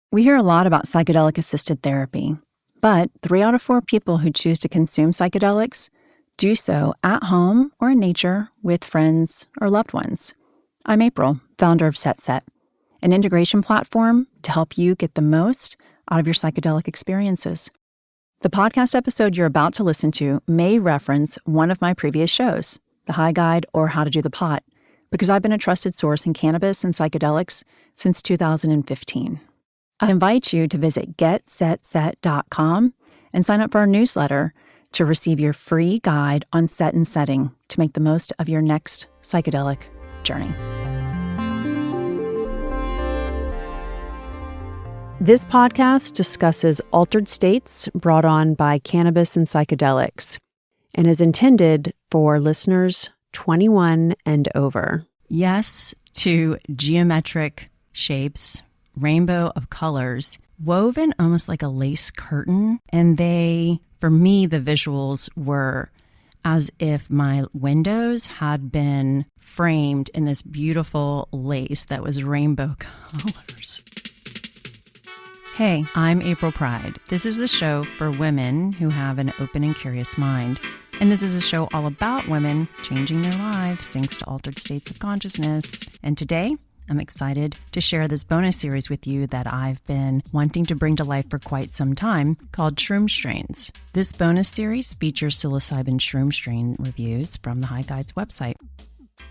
We hear a lot about psychedelic-assisted therapy, but 3 out of 4 people who choose to consume psychedelics do so at home or in nature with friends or loved ones. I'm April, founder of Set, an integration platform to help you get the most out of your psychedelic experiences. The podcast episode you're about to listen to may reference one of my previous shows, The High Guide or How to Do the Pot, because I've been a trusted source in cannabis and psychedelics since 2015. I invite you to visit getsetset.com and sign up for our newsletter to receive your free guide on set and setting to make the most of your next psychedelic journey. This podcast discusses altered states brought on by cannabis and psychedelics and is intended for listeners 21 and over. Yes to geometric shapes, rainbow of colors, woven almost like a lace curtain. And for me, the visuals were as if my windows had been framed in this beautiful lace that was rainbow colors. Hey, I'm April Pride. This is the show for women who have an open and curious mind. And this is a show all about women changing their lives thanks to altered states of consciousness. And today, I'm excited to share this bonus series with you that I've been wanting to bring to life for quite some time called Shroom Strains. This bonus series features psilocybin shroom strain reviews from the High Guide's website,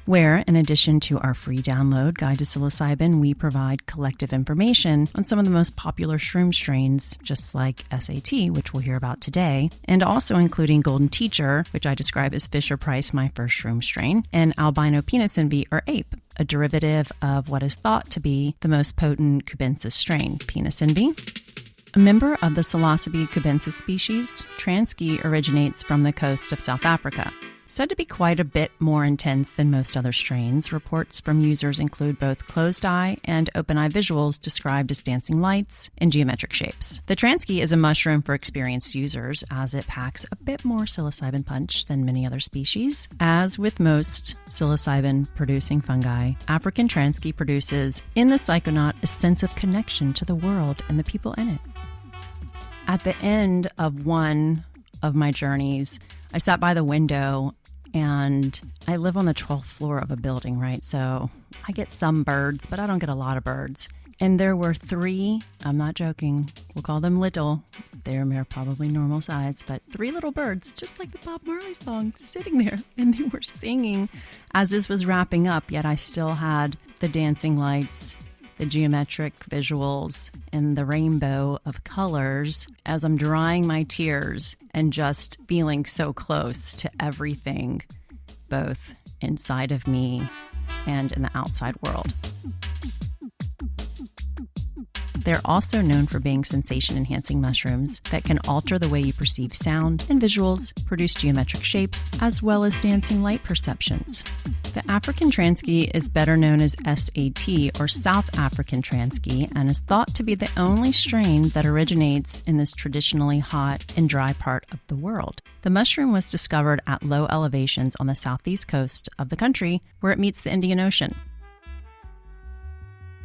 where, in addition to our free download guide to psilocybin, we provide collective information on some of the most popular shroom strains, just like SAT, which we'll hear about today, and also including Golden Teacher, which I describe as Fisher-Price, my first shroom strain, and albino penis envy, or ape, a derivative of what is thought to be the most potent cubensis strain, penis envy. A member of the psilocybe cubensis species, Transkei originates from the coast of South Africa. Said to be quite a bit more intense than most other strains, reports from users include both closed-eye and open-eye visuals described as dancing lights and geometric shapes. The Transkei is a mushroom for experienced users, as it packs a bit more psilocybin punch than many other species. As with most psilocybin-producing fungi, African Transkei produces, in the psychonaut, a sense of connection to the world and the people in it. At the end of one of my journeys, I sat by the window, and I live on the 12th floor of a building, right? So I get some birds, but I don't get a lot of birds. And there were 3, I'm not joking, we'll call them little, they're probably normal size, but 3 little birds, just like the Bob Marley song, sitting there. And they were singing as this was wrapping up, yet I still had the dancing lights, the geometric visuals, and the rainbow of colors as I'm drying my tears and just feeling so close to everything, both inside of me and in the outside world. They're also known for being sensation-enhancing mushrooms that can alter the way you perceive sound and visuals, produce geometric shapes, as well as dancing light perceptions. The African Transkei is better known as SAT, or South African Transkei, and is thought to be the only strain that originates in this traditionally hot and dry part of the world. The mushroom was discovered at low elevations on the southeast coast of the country, where it meets the Indian Ocean.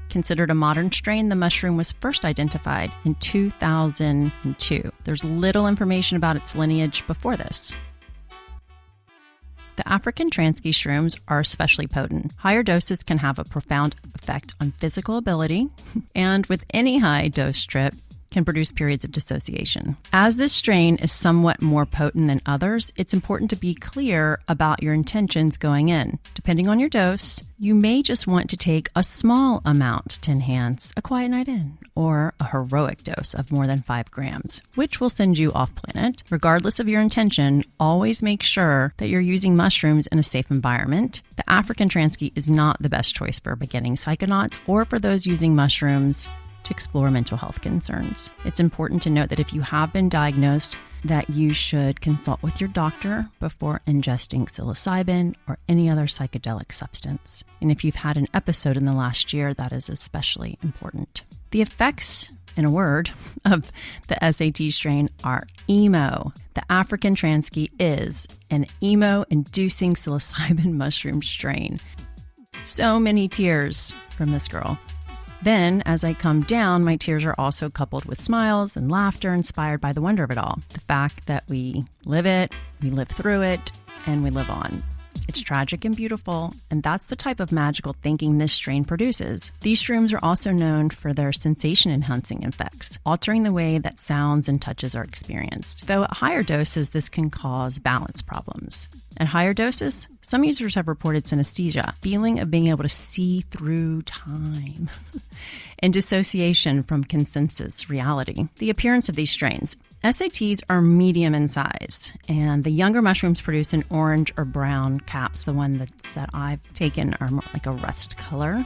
Considered a modern strain, the mushroom was first identified in 2002. There's little information about its lineage before this. The African Transkei shrooms are especially potent. Higher doses can have a profound effect on physical ability, and with any high dose trip, can produce periods of dissociation. As this strain is somewhat more potent than others, it's important to be clear about your intentions going in. Depending on your dose, you may just want to take a small amount to enhance a quiet night in, or a heroic dose of more than 5 grams, which will send you off planet. Regardless of your intention, always make sure that you're using mushrooms in a safe environment. The African Transkei is not the best choice for beginning psychonauts or for those using mushrooms to explore mental health concerns. It's important to note that if you have been diagnosed, that you should consult with your doctor before ingesting psilocybin or any other psychedelic substance. And if you've had an episode in the last year, that is especially important. The effects, in a word, of the SAT strain are emo. The African Transkei is an emo-inducing psilocybin mushroom strain. So many tears from this girl. Then, as I come down, my tears are also coupled with smiles and laughter inspired by the wonder of it all. The fact that we live it, we live through it, and we live on. It's tragic and beautiful, and that's the type of magical thinking this strain produces. These shrooms are also known for their sensation-enhancing effects, altering the way that sounds and touches are experienced. Though at higher doses, this can cause balance problems. At higher doses, some users have reported synesthesia, feeling of being able to see through time, and dissociation from consensus reality. The appearance of these strains. SATs are medium in size, and the younger mushrooms produce an orange or brown caps. The one that I've taken are more like a rust color.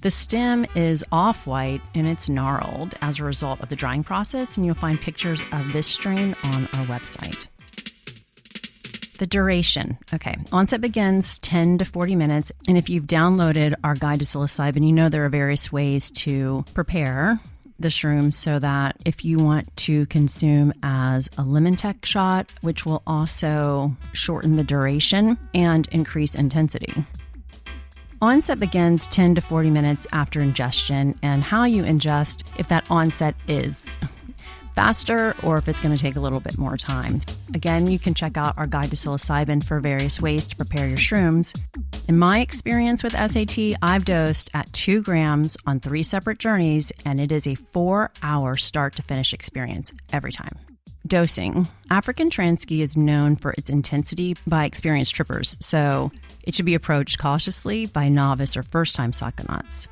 The stem is off-white and it's gnarled as a result of the drying process, and you'll find pictures of this strain on our website. The duration. Okay, onset begins 10 to 40 minutes, and if you've downloaded our guide to psilocybin, you know there are various ways to prepare the shrooms so that if you want to consume as a lemon tech shot, which will also shorten the duration and increase intensity. Onset begins 10 to 40 minutes after ingestion, and how you ingest, if that onset is faster or if it's going to take a little bit more time. Again, you can check out our guide to psilocybin for various ways to prepare your shrooms. In my experience with SAT, I've dosed at 2 grams on 3 separate journeys, and it is a 4-hour start to finish experience every time. Dosing. African Transkei is known for its intensity by experienced trippers, so it should be approached cautiously by novice or first-time psychonauts.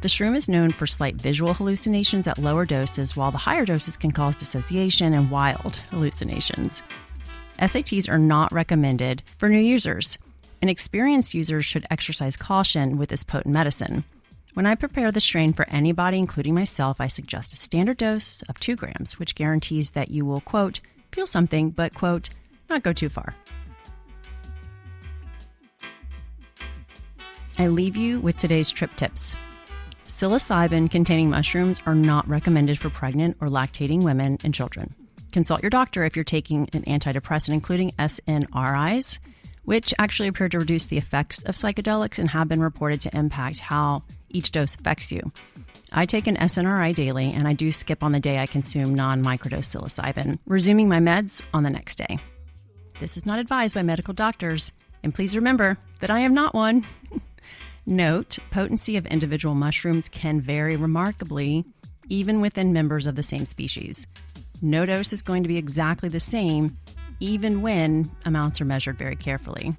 The shroom is known for slight visual hallucinations at lower doses, while the higher doses can cause dissociation and wild hallucinations. SATs are not recommended for new users, and experienced users should exercise caution with this potent medicine. When I prepare the strain for anybody, including myself, I suggest a standard dose of 2 grams, which guarantees that you will, quote, feel something, but, quote, not go too far. I leave you with today's trip tips. Psilocybin-containing mushrooms are not recommended for pregnant or lactating women and children. Consult your doctor if you're taking an antidepressant, including SNRIs, which actually appear to reduce the effects of psychedelics and have been reported to impact how each dose affects you. I take an SNRI daily, and I do skip on the day I consume non-microdose psilocybin, resuming my meds on the next day. This is not advised by medical doctors, and please remember that I am not one. Note, potency of individual mushrooms can vary remarkably, even within members of the same species. No dose is going to be exactly the same, even when amounts are measured very carefully.